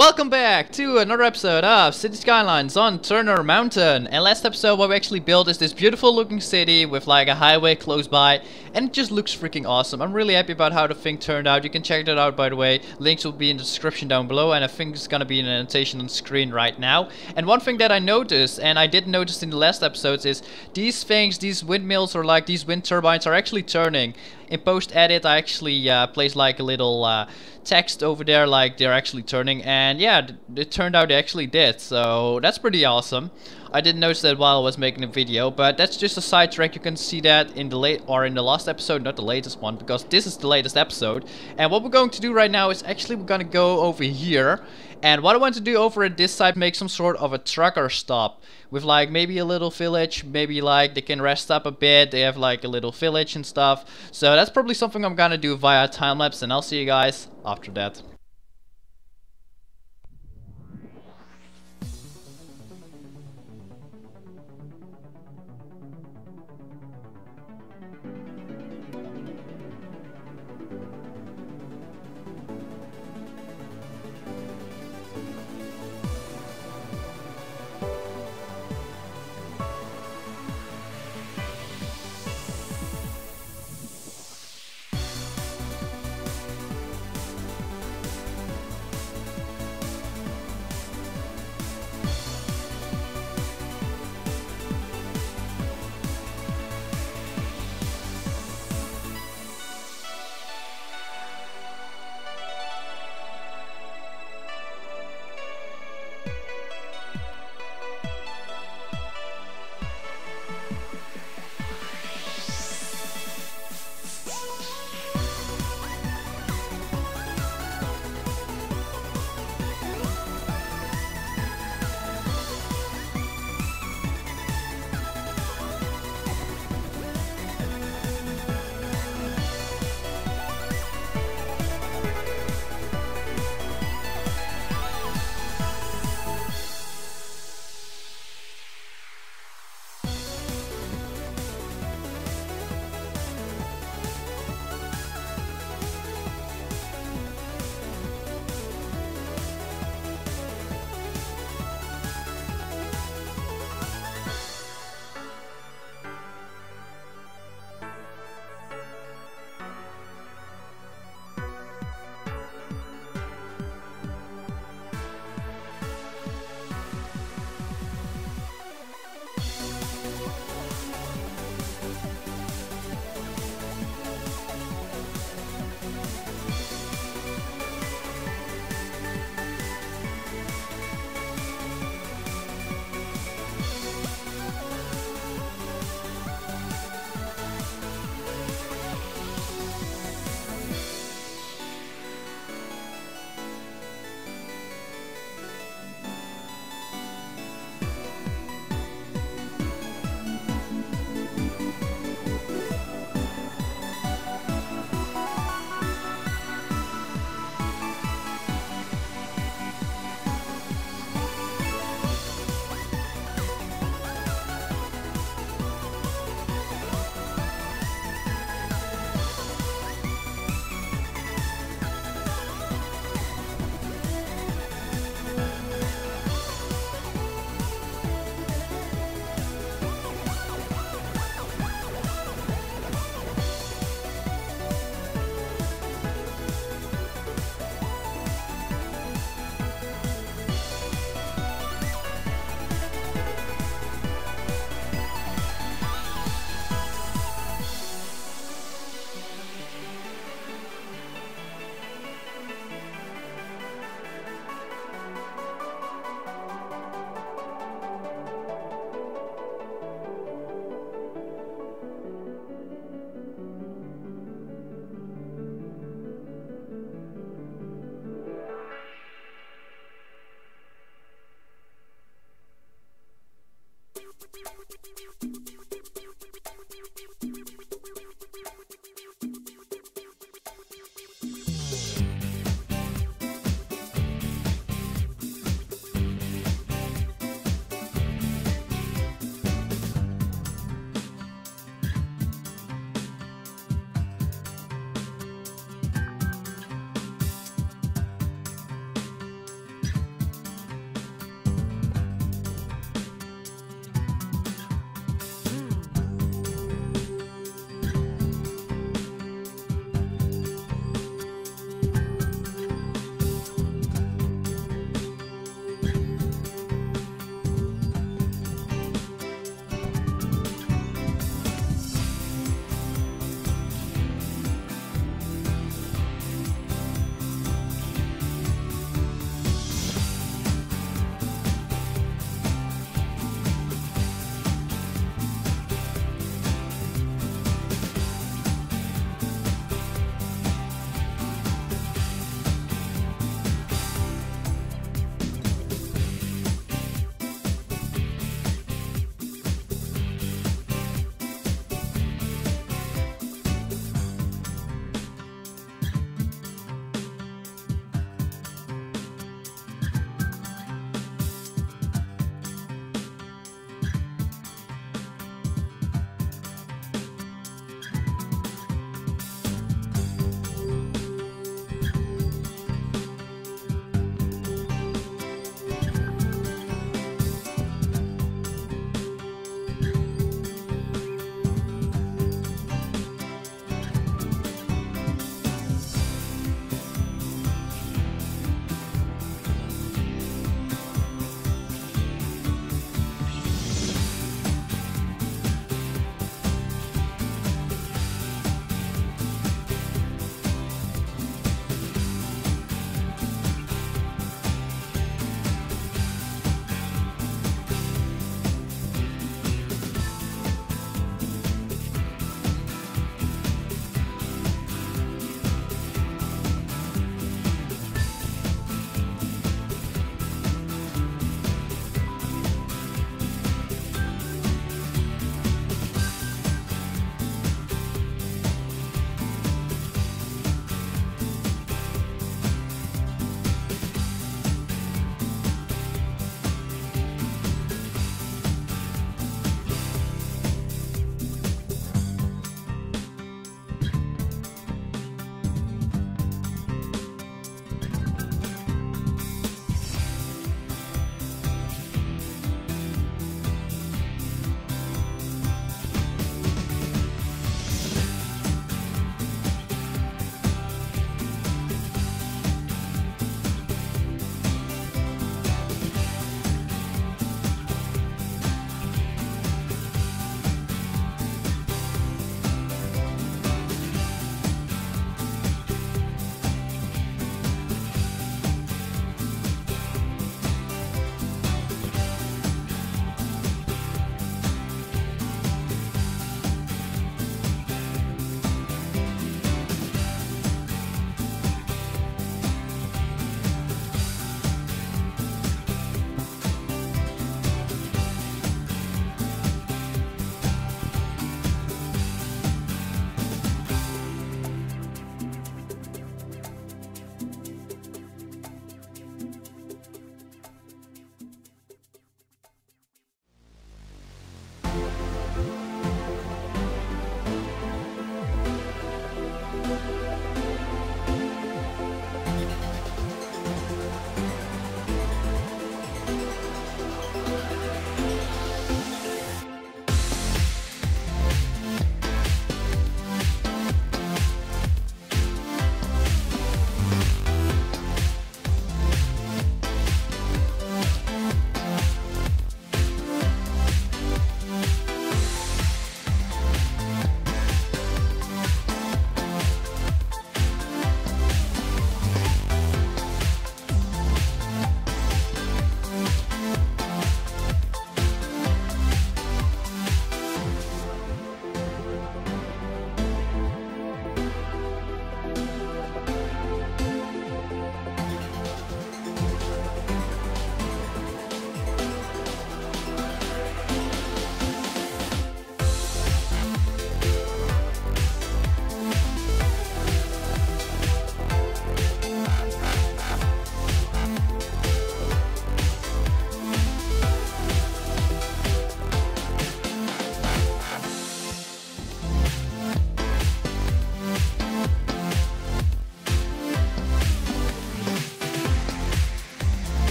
Welcome back to another episode of City Skylines on Turner Mountain. And last episode what we actually built is this beautiful looking city with like a highway close by, and it just looks freaking awesome. I'm really happy about how the thing turned out. You can check that out, by the way. Links will be in the description down below, and I think it's gonna be an annotation on the screen right now. And one thing that I noticed, and I didn't notice in the last episodes, is these things, these windmills or like these wind turbines are actually turning. In post edit I actually placed like a little text over there like they're actually turning, and yeah, it turned out they actually did, so that's pretty awesome. I didn't notice that while I was making the video, but that's just a sidetrack. You can see that in the last episode, not the latest one, because this is the latest episode. And what we're going to do right now is actually we're gonna go over here, and what I want to do over at this side, make some sort of a trucker stop with like maybe a little village, maybe like they can rest up a bit, they have like a little village and stuff. So that's probably something I'm gonna do via time lapse, and I'll see you guys after that.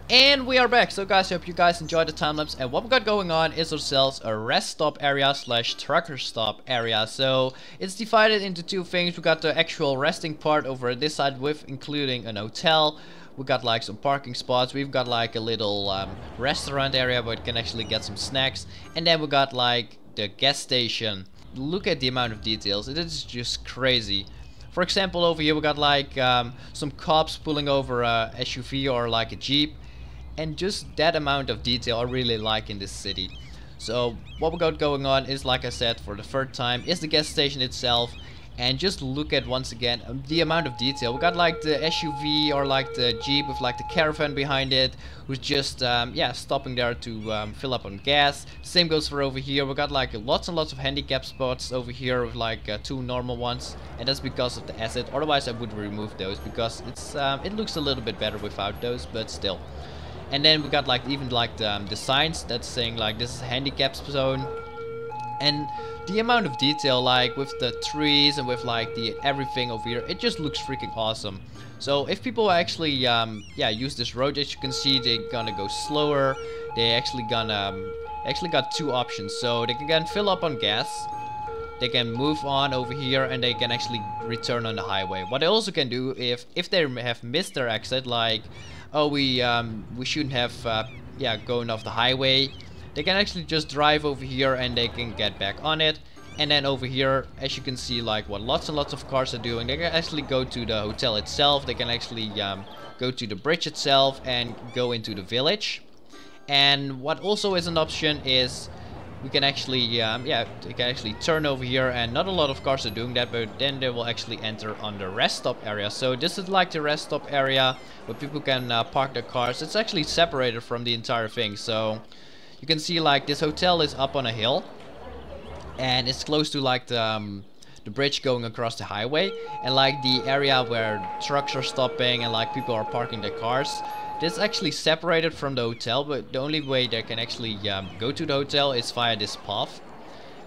And we are back. So guys, I hope you guys enjoyed the time lapse. And what we got going on is ourselves a rest stop area slash trucker stop area. So it's divided into two things. We got the actual resting part over this side with including an hotel. We got like some parking spots. We've got like a little restaurant area where you can actually get some snacks. And then we got like the gas station. Look at the amount of details. It is just crazy. For example, over here we got like some cops pulling over a SUV or like a Jeep. And just that amount of detail I really like in this city. So what we got going on is, like I said for the third time, is the gas station itself. And just look at once again the amount of detail. We got like the SUV or like the Jeep with like the caravan behind it, who's just yeah, stopping there to fill up on gas. Same goes for over here. We got like lots and lots of handicap spots over here with like two normal ones, and that's because of the asset. Otherwise I would remove those because it's it looks a little bit better without those, but still. And then we got like even like the signs that's saying like this is a handicap zone. And the amount of detail, like with the trees and with like the everything over here, it just looks freaking awesome. So if people actually yeah, use this road, as you can see, they're gonna go slower. They actually got two options. So they can fill up on gas, they can move on over here, and they can actually return on the highway. What they also can do, if they have missed their exit, like oh we shouldn't have yeah, going off the highway, they can actually just drive over here and they can get back on it. And then over here, as you can see, like what lots and lots of cars are doing, they can actually go to the hotel itself. They can actually go to the bridge itself and go into the village. And what also is an option is we can actually yeah, they can actually turn over here, and not a lot of cars are doing that, but then they will actually enter on the rest stop area. So this is like the rest stop area where people can park their cars. It's actually separated from the entire thing. So you can see like this hotel is up on a hill, and it's close to like the bridge going across the highway, and like the area where trucks are stopping and like people are parking their cars. This is actually separated from the hotel, but the only way they can actually go to the hotel is via this path.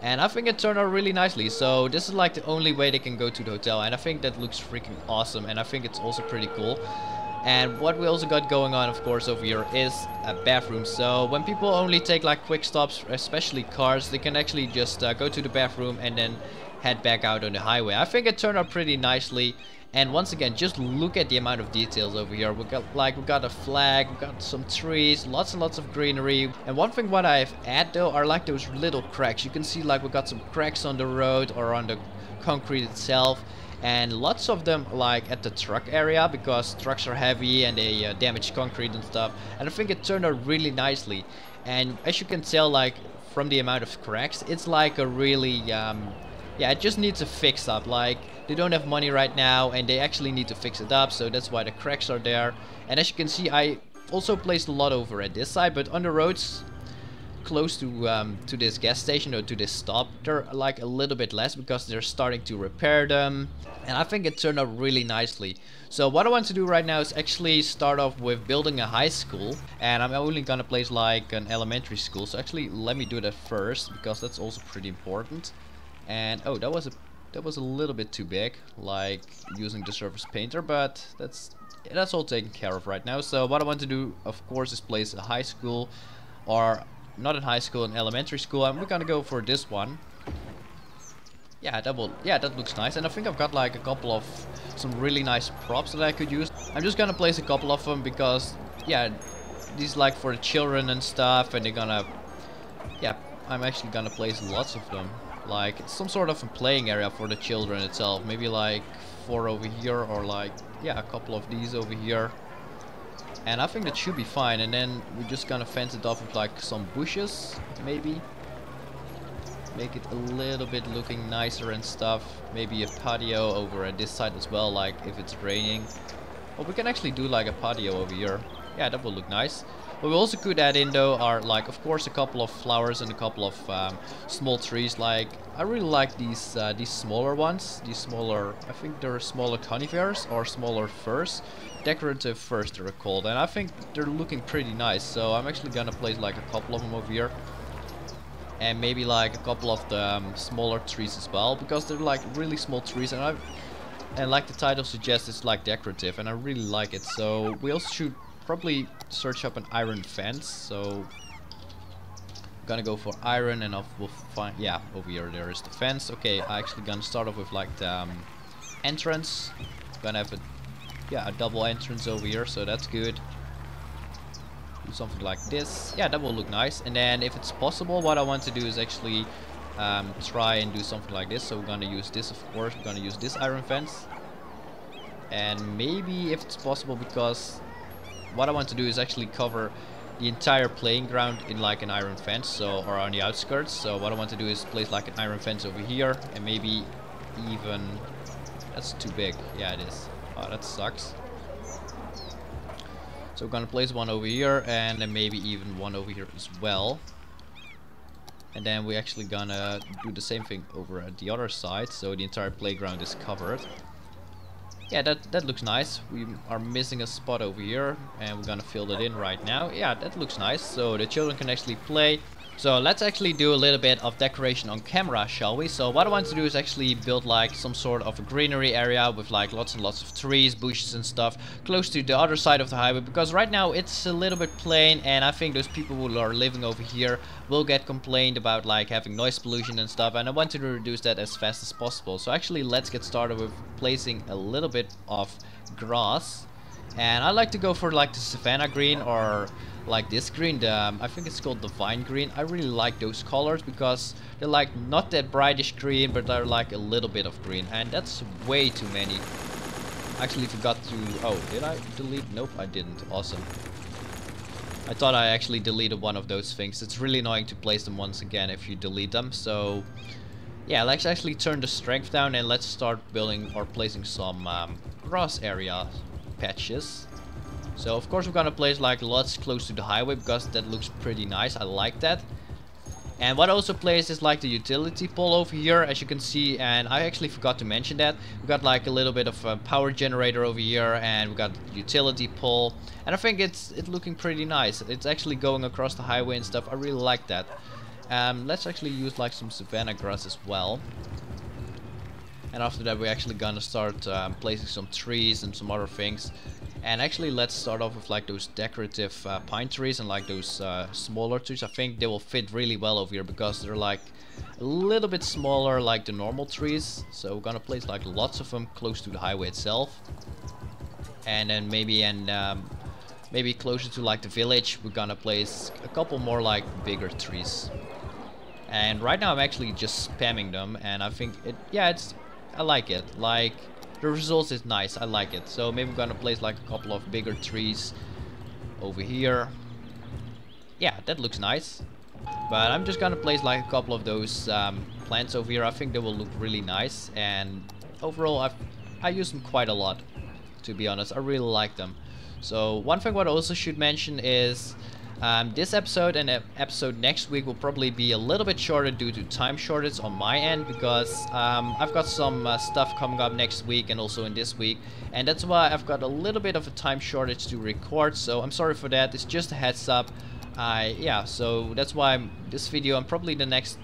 And I think it turned out really nicely. So this is like the only way they can go to the hotel, and I think that looks freaking awesome, and I think it's also pretty cool. And what we also got going on, of course, over here is a bathroom. So when people only take like quick stops, especially cars, they can actually just go to the bathroom and then head back out on the highway. I think it turned out pretty nicely. And once again, just look at the amount of details over here. We got a flag, we got some trees, lots and lots of greenery. And one thing what I've added though are like those little cracks. You can see like we got some cracks on the road or on the concrete itself. And lots of them like at the truck area, because trucks are heavy and they damage concrete and stuff. And I think it turned out really nicely. And as you can tell, like from the amount of cracks, it's like a really yeah, it just needs a fix up. Like they don't have money right now and they actually need to fix it up, so that's why the cracks are there. And as you can see, I also placed a lot over at this side, but on the roads close to this gas station or to this stop, they're like a little bit less because they're starting to repair them. And I think it turned out really nicely. So what I want to do right now is actually start off with building a high school, and I'm only gonna place like an elementary school. So actually let me do that first, because that's also pretty important. And oh, that was a little bit too big, like using the surface painter, but that's all taken care of right now. So what I want to do, of course, is place a high school, or not a high school, an elementary school, and we're gonna go for this one. Yeah, that looks nice. And I think I've got like a couple of some really nice props that I could use. I'm just gonna place a couple of them because yeah, these like for the children and stuff, and they're gonna, yeah, I'm actually gonna place lots of them. Like some sort of a playing area for the children itself. Maybe like 4 over here, or like, yeah, a couple of these over here. And I think that should be fine. And then we're just gonna fence it off with like some bushes, maybe. Make it a little bit looking nicer and stuff. Maybe a patio over at this side as well, like if it's raining. Well, we can actually do like a patio over here. Yeah, that will look nice. What we also could add in though are like, of course, a couple of flowers and a couple of small trees. Like I really like these smaller ones. These smaller, I think they're smaller conifers or smaller firs, decorative firs they're called, and I think they're looking pretty nice. So I'm actually gonna place like a couple of them over here, and maybe like a couple of the smaller trees as well, because they're like really small trees, and like the title suggests, it's like decorative, and I really like it. So we also should probably search up an iron fence. So gonna go for iron, and we'll find, yeah, over here there is the fence. Okay, I actually gonna start off with like the entrance. Gonna have a double entrance over here, so that's good. Do something like this. Yeah, that will look nice. And then if it's possible, what I want to do is actually try and do something like this. So we're gonna use this, of course. We're gonna use this iron fence, and maybe if it's possible, because what I want to do is actually cover the entire playing ground in like an iron fence, so, or on the outskirts. So what I want to do is place like an iron fence over here, and maybe even, that's too big. Yeah, it is. Oh, that sucks. So we're gonna place one over here, and then maybe even one over here as well. And then we're actually gonna do the same thing over at the other side, so the entire playground is covered. Yeah, that looks nice. We are missing a spot over here, and we're gonna fill that in right now. Yeah, that looks nice, so the children can actually play. So let's actually do a little bit of decoration on camera, shall we? So what I want to do is actually build like some sort of a greenery area with like lots and lots of trees, bushes and stuff close to the other side of the highway, because right now it's a little bit plain, and I think those people who are living over here will get complained about like having noise pollution and stuff, and I want to reduce that as fast as possible. So actually let's get started with placing a little bit of grass, and I like to go for like the Savannah green, or like this green, I think it's called the vine green. I really like those colors because they're like not that brightish green, but they're like a little bit of green, and that's way too many. Actually forgot to, oh, did I delete? Nope, I didn't. Awesome. I thought I actually deleted one of those things. It's really annoying to place them once again if you delete them. So yeah, let's actually turn the strength down, and let's start building or placing some grass area patches. So of course we're gonna place like lots close to the highway, because that looks pretty nice. I like that. And what I also placed is like the utility pole over here, as you can see, and I actually forgot to mention that. We got like a little bit of a power generator over here, and we got utility pole, and I think it's looking pretty nice. It's actually going across the highway and stuff. I really like that. Let's actually use like some savanna grass as well. And after that we're actually gonna start placing some trees and some other things. And actually let's start off with like those decorative pine trees and like those smaller trees. I think they will fit really well over here because they're like a little bit smaller like the normal trees. So we're gonna place like lots of them close to the highway itself. And then maybe closer to like the village we're gonna place a couple more like bigger trees. And right now I'm actually just spamming them, and I think I like it. Like, the results is nice. I like it. So maybe we're gonna place like a couple of bigger trees over here. Yeah, that looks nice. But I'm just gonna place like a couple of those plants over here. I think they will look really nice, and overall I use them quite a lot, to be honest. I really like them. So one thing what I also should mention is this episode and episode next week will probably be a little bit shorter due to time shortage on my end, because I've got some stuff coming up next week and also in this week, and that's why I've got a little bit of a time shortage to record. So I'm sorry for that. It's just a heads up. Yeah, so that's why this video and probably the next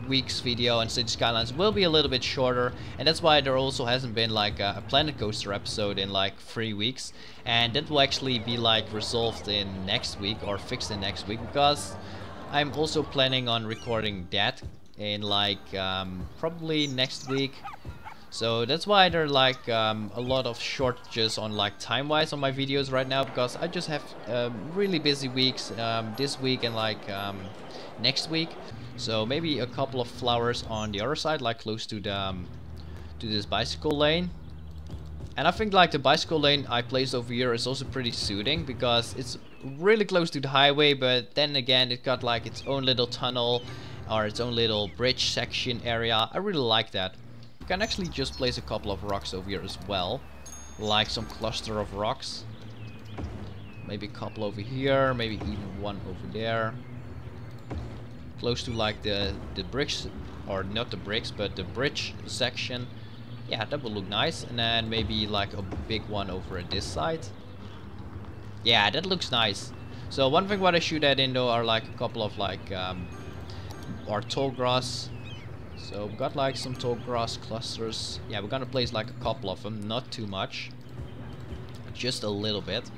week's video on City Skylines will be a little bit shorter, and that's why there also hasn't been like a Planet Coaster episode in like 3 weeks, and that will actually be like resolved in next week or fixed in next week, because I'm also planning on recording that in like probably next week. So that's why there are like a lot of shortages on like time wise on my videos right now, because I just have really busy weeks this week and like next week. So maybe a couple of flowers on the other side, like close to the to this bicycle lane. And I think like the bicycle lane I placed over here is also pretty suiting, because it's really close to the highway, but then again it got like its own little tunnel or its own little bridge section area. I really like that. You can actually just place a couple of rocks over here as well, like some cluster of rocks. Maybe a couple over here, maybe even one over there. Close to like the bricks, or not the bricks, but the bridge section. Yeah, that will look nice. And then maybe like a big one over at this side. Yeah, that looks nice. So one thing what I should add in though are like a couple of like our tall grass. So we've got like some tall grass clusters. Yeah, we're gonna place like a couple of them, not too much, just a little bit.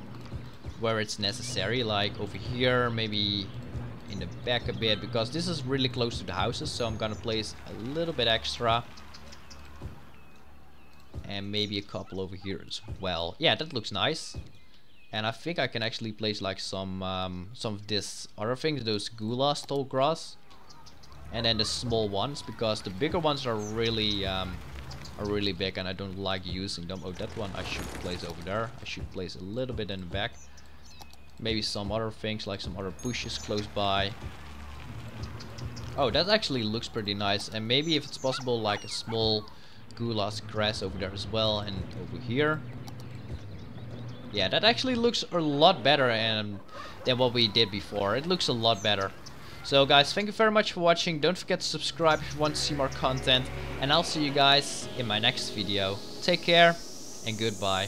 where it's necessary, like over here, maybe in the back a bit, because this is really close to the houses, so I'm gonna place a little bit extra. And maybe a couple over here as well. Yeah, that looks nice. And I think I can actually place like some of this other things, those gulas tall grass. And then the small ones, because the bigger ones are really big and I don't like using them. Oh, that one I should place over there. I should place a little bit in the back. Maybe some other things, like some other bushes close by. Oh, that actually looks pretty nice. And maybe if it's possible, like a small gulas grass over there as well, and over here. Yeah, that actually looks a lot better than what we did before. It looks a lot better. So guys, thank you very much for watching. Don't forget to subscribe if you want to see more content. And I'll see you guys in my next video. Take care and goodbye.